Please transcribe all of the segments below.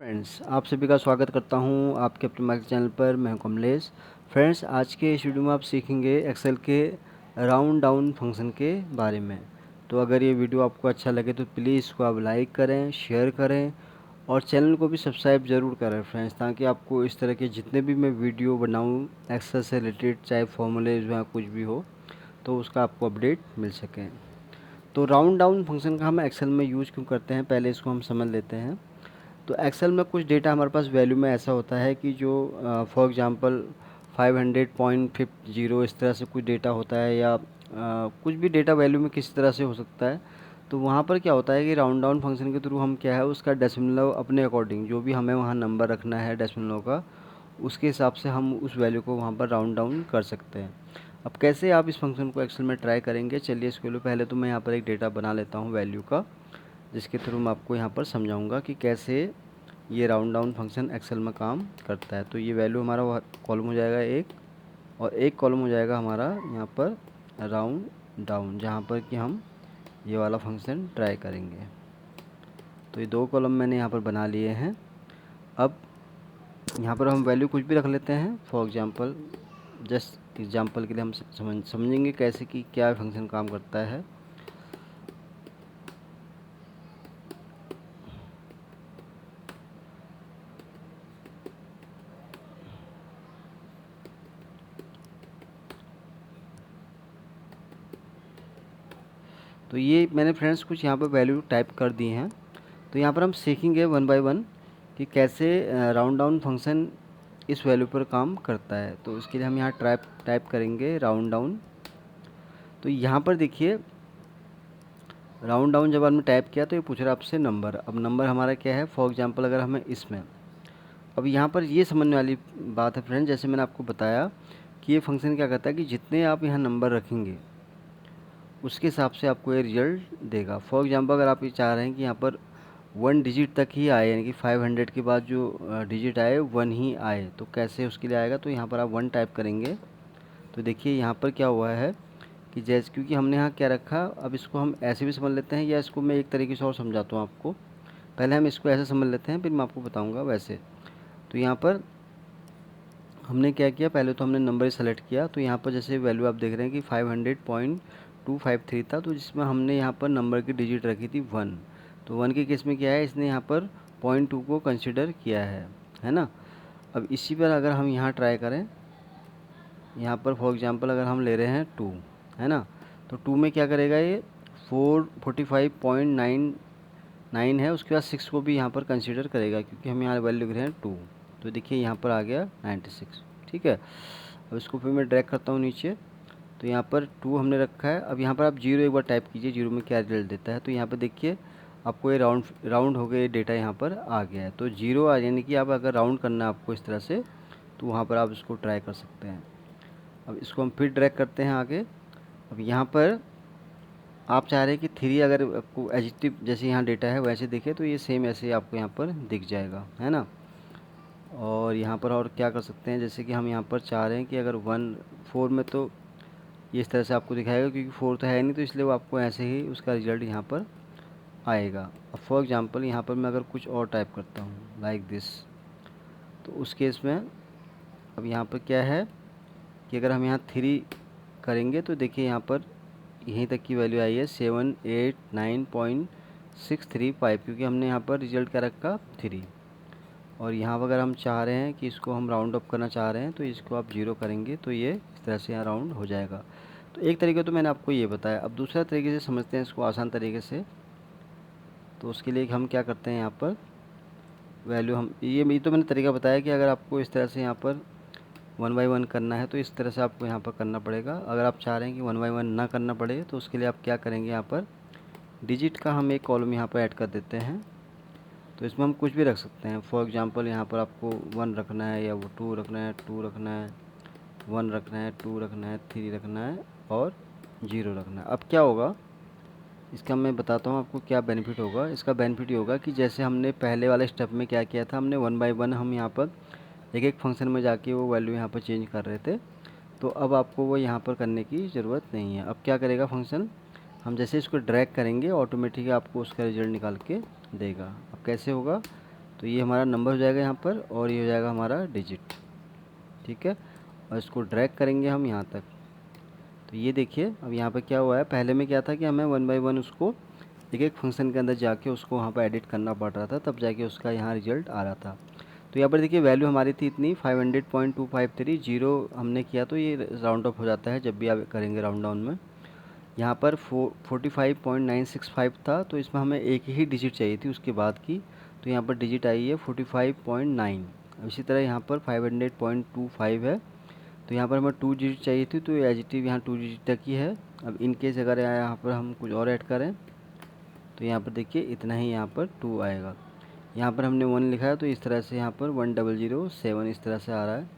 Friends, आप सभी का स्वागत करता हूं आपके अपने माइक चैनल पर। मैं हूं कमलेश। फ्रेंड्स, आज के इस वीडियो में आप सीखेंगे एक्सेल के राउंड डाउन फंक्शन के बारे में। तो अगर ये वीडियो आपको अच्छा लगे तो प्लीज़ इसको आप लाइक करें, शेयर करें और चैनल को भी सब्सक्राइब ज़रूर करें फ्रेंड्स, ताकि आपको इस तरह के जितने भी मैं वीडियो बनाऊँ एक्सेल से रिलेटेड, चाहे फॉर्मूलेज या कुछ भी हो, तो उसका आपको अपडेट मिल सके। तो राउंड डाउन फंक्शन का हम एक्सेल में यूज़ क्यों करते हैं, पहले इसको हम समझ लेते हैं। तो एक्सेल में कुछ डेटा हमारे पास वैल्यू में ऐसा होता है कि जो फॉर एग्जांपल 500.50 इस तरह से कुछ डेटा होता है, या कुछ भी डेटा वैल्यू में किसी तरह से हो सकता है। तो वहाँ पर क्या होता है कि राउंड डाउन फंक्शन के थ्रू हम क्या है, उसका डेसिमल अपने अकॉर्डिंग जो भी हमें वहाँ नंबर रखना है डेसिमल का, उसके हिसाब से हम उस वैल्यू को वहाँ पर राउंड डाउन कर सकते हैं। अब कैसे आप इस फंक्शन को एक्सेल में ट्राई करेंगे, चलिए इसके लिए पहले तो मैं यहाँ पर एक डेटा बना लेता हूँ वैल्यू का, जिसके थ्रू मैं आपको यहाँ पर समझाऊंगा कि कैसे ये राउंड डाउन फंक्शन एक्सेल में काम करता है। तो ये वैल्यू हमारा कॉलम हो जाएगा एक, और एक कॉलम हो जाएगा हमारा यहाँ पर राउंड डाउन, जहाँ पर कि हम ये वाला फंक्शन ट्राई करेंगे। तो ये दो कॉलम मैंने यहाँ पर बना लिए हैं। अब यहाँ पर हम वैल्यू कुछ भी रख लेते हैं। फॉर एग्जांपल, जस्ट एग्जांपल के लिए हम समझेंगे कैसे कि क्या फंक्शन काम करता है। तो ये मैंने फ्रेंड्स कुछ यहाँ पर वैल्यू टाइप कर दी हैं। तो यहाँ पर हम सीखेंगे वन बाय वन कि कैसे राउंड डाउन फंक्शन इस वैल्यू पर काम करता है। तो इसके लिए हम यहाँ टाइप करेंगे राउंड डाउन। तो यहाँ पर देखिए, राउंड डाउन जब आपने टाइप किया तो ये पूछ रहा है आपसे नंबर। अब नंबर हमारा क्या है, फॉर एग्जांपल अगर हमें इसमें, अब यहाँ पर ये समझने वाली बात है फ्रेंड, जैसे मैंने आपको बताया कि ये फंक्शन क्या करता है कि जितने आप यहाँ नंबर रखेंगे उसके हिसाब से आपको ये रिजल्ट देगा। फॉर एग्जांपल अगर आप ये चाह रहे हैं कि यहाँ पर 1 डिजिट तक ही आए, यानी कि 500 के बाद जो डिजिट आए 1 ही आए, तो कैसे उसके लिए आएगा। तो यहाँ पर आप 1 टाइप करेंगे। तो देखिए यहाँ पर क्या हुआ है कि जैसे, क्योंकि हमने यहाँ क्या रखा, अब इसको हम ऐसे भी समझ लेते हैं, या इसको मैं एक तरीके से और समझाता हूँ आपको। पहले हम इसको ऐसे समझ लेते हैं, फिर मैं आपको बताऊँगा वैसे। तो यहाँ पर हमने क्या किया, पहले तो हमने नंबर सेलेक्ट किया। तो यहाँ पर जैसे वैल्यू आप देख रहे हैं कि 500.253 था, तो जिसमें हमने यहाँ पर नंबर की डिजिट रखी थी 1। तो 1 के केस में क्या है, इसने यहाँ पर 0.2 को कंसिडर किया है ना। अब इसी पर अगर हम यहाँ ट्राई करें, यहाँ पर फॉर एग्जांपल अगर हम ले रहे हैं 2, है ना, तो 2 में क्या करेगा ये 445.99 है, उसके बाद 6 को भी यहाँ पर कंसिडर करेगा, क्योंकि हम यहाँ वैल्यू लिख रहे हैं 2। तो देखिए यहाँ पर आ गया 96। ठीक है। अब इसको फिर मैं ड्रैग करता हूँ नीचे। तो यहाँ पर 2 हमने रखा है। अब यहाँ पर आप 0 एक बार टाइप कीजिए, 0 में क्या रिजल्ट देता है। तो यहाँ पर देखिए आपको ये राउंड राउंड हो गया, डेटा यहाँ पर आ गया है। तो 0 आ, यानी कि आप अगर राउंड करना है आपको इस तरह से, तो वहाँ पर आप इसको ट्राई कर सकते हैं। अब इसको हम फिर ड्रैग करते हैं आगे। अब यहाँ पर आप चाह रहे हैं कि 3 अगर आपको एडिटिव जैसे यहाँ डेटा है वैसे दिखे, तो ये सेम ऐसे आपको यहाँ पर दिख जाएगा, है ना। और यहाँ पर और क्या कर सकते हैं, जैसे कि हम यहाँ पर चाह रहे हैं कि अगर 4 में, तो ये इस तरह से आपको दिखाएगा, क्योंकि 4 तो है नहीं, तो इसलिए वो आपको ऐसे ही उसका रिजल्ट यहाँ पर आएगा। अब फॉर एग्जांपल यहाँ पर मैं अगर कुछ और टाइप करता हूँ लाइक दिस, तो उस केस में अब यहाँ पर क्या है कि अगर हम यहाँ 3 करेंगे, तो देखिए यहाँ पर यहीं तक की वैल्यू आई है 789.635, क्योंकि हमने यहाँ पर रिजल्ट क्या रखा 3। और यहाँ पर अगर हम चाह रहे हैं कि इसको हम राउंड अप करना चाह रहे हैं, तो इसको आप 0 करेंगे, तो ये इस तरह से यहाँ राउंड हो जाएगा। तो एक तरीका तो मैंने आपको ये बताया। अब दूसरा तरीके से समझते हैं इसको आसान तरीके से। तो उसके लिए हम क्या करते हैं, यहाँ पर वैल्यू हम ये तो मैंने तरीका बताया कि अगर आपको इस तरह से यहाँ पर 1 बाई 1 करना है, तो इस तरह से आपको यहाँ पर करना पड़ेगा। अगर आप चाह रहे हैं कि 1 बाई 1 ना करना पड़े, तो उसके लिए आप क्या करेंगे, यहाँ पर डिजिट का हम एक कॉलम यहाँ पर ऐड कर देते हैं। तो इसमें हम कुछ भी रख सकते हैं। फॉर एग्जांपल यहाँ पर आपको 1 रखना है, या वो 2 रखना है, 2 रखना है, 1 रखना है, 2 रखना है, 3 रखना है, और 0 रखना है। अब क्या होगा इसका, मैं बताता हूँ आपको क्या बेनिफिट होगा। इसका बेनिफिट ये होगा कि जैसे हमने पहले वाले स्टेप में क्या किया था, हमने 1 बाई 1 हम यहाँ पर एक एक फंक्शन में जाके वो वैल्यू यहाँ पर चेंज कर रहे थे। तो अब आपको वो यहाँ पर करने की ज़रूरत नहीं है। अब क्या करेगा फंक्शन, हम जैसे इसको ड्रैग करेंगे ऑटोमेटिक आपको उसका रिजल्ट निकाल के देगा। अब कैसे होगा, तो ये हमारा नंबर हो जाएगा यहाँ पर, और ये हो जाएगा हमारा डिजिट। ठीक है, और इसको ड्रैग करेंगे हम यहाँ तक। तो ये देखिए अब यहाँ पर क्या हुआ है, पहले में क्या था कि हमें 1 बाय 1 उसको एक एक फंक्शन के अंदर जाके उसको वहाँ पर एडिट करना पड़ रहा था, तब जाके उसका यहाँ रिजल्ट आ रहा था। तो यहाँ पर देखिए वैल्यू हमारी थी इतनी 500.253, जीरो हमने किया तो ये राउंड ऑफ हो जाता है जब भी आप करेंगे राउंड डाउन में। यहाँ पर 45.965 था, तो इसमें हमें एक ही डिजिट चाहिए थी उसके बाद की, तो यहाँ पर डिजिट आई है 45.9। इसी तरह यहाँ पर 500.25 है, तो यहाँ पर हमें 2 डिजिट चाहिए थी, तो एज इट इज़ यहाँ 2 डिजिट तक ही है। अब इन केस अगर यहाँ पर हम कुछ और ऐड करें तो यहाँ पर देखिए इतना ही यहाँ पर 2 आएगा। यहाँ पर हमने 1 लिखा है तो इस तरह से यहाँ पर 1007 इस तरह से आ रहा है।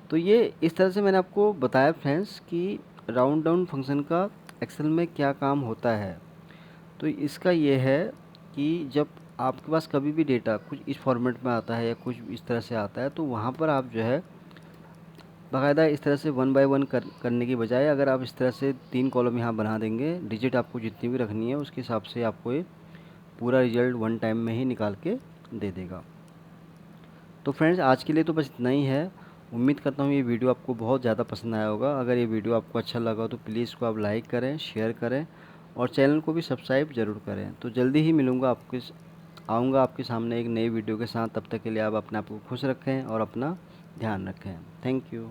तो ये इस तरह से मैंने आपको बताया फ्रेंड्स कि राउंड डाउन फंक्शन का एक्सेल में क्या काम होता है। तो इसका ये है कि जब आपके पास कभी भी डेटा कुछ इस फॉर्मेट में आता है या कुछ इस तरह से आता है, तो वहाँ पर आप जो है बाकायदा इस तरह से 1 बाय 1 करने की बजाय अगर आप इस तरह से 3 कॉलम यहाँ बना देंगे, डिजिट आपको जितनी भी रखनी है उसके हिसाब से आपको ये पूरा रिजल्ट वन टाइम में ही निकाल के दे देगा। तो फ्रेंड्स आज के लिए तो बस इतना ही है। उम्मीद करता हूँ ये वीडियो आपको बहुत ज़्यादा पसंद आया होगा। अगर ये वीडियो आपको अच्छा लगा तो प्लीज़ इसको आप लाइक करें, शेयर करें और चैनल को भी सब्सक्राइब ज़रूर करें। तो जल्दी ही आऊँगा आपके सामने एक नई वीडियो के साथ। तब तक के लिए आप अपने आप को खुश रखें और अपना ध्यान रखें। Thank you.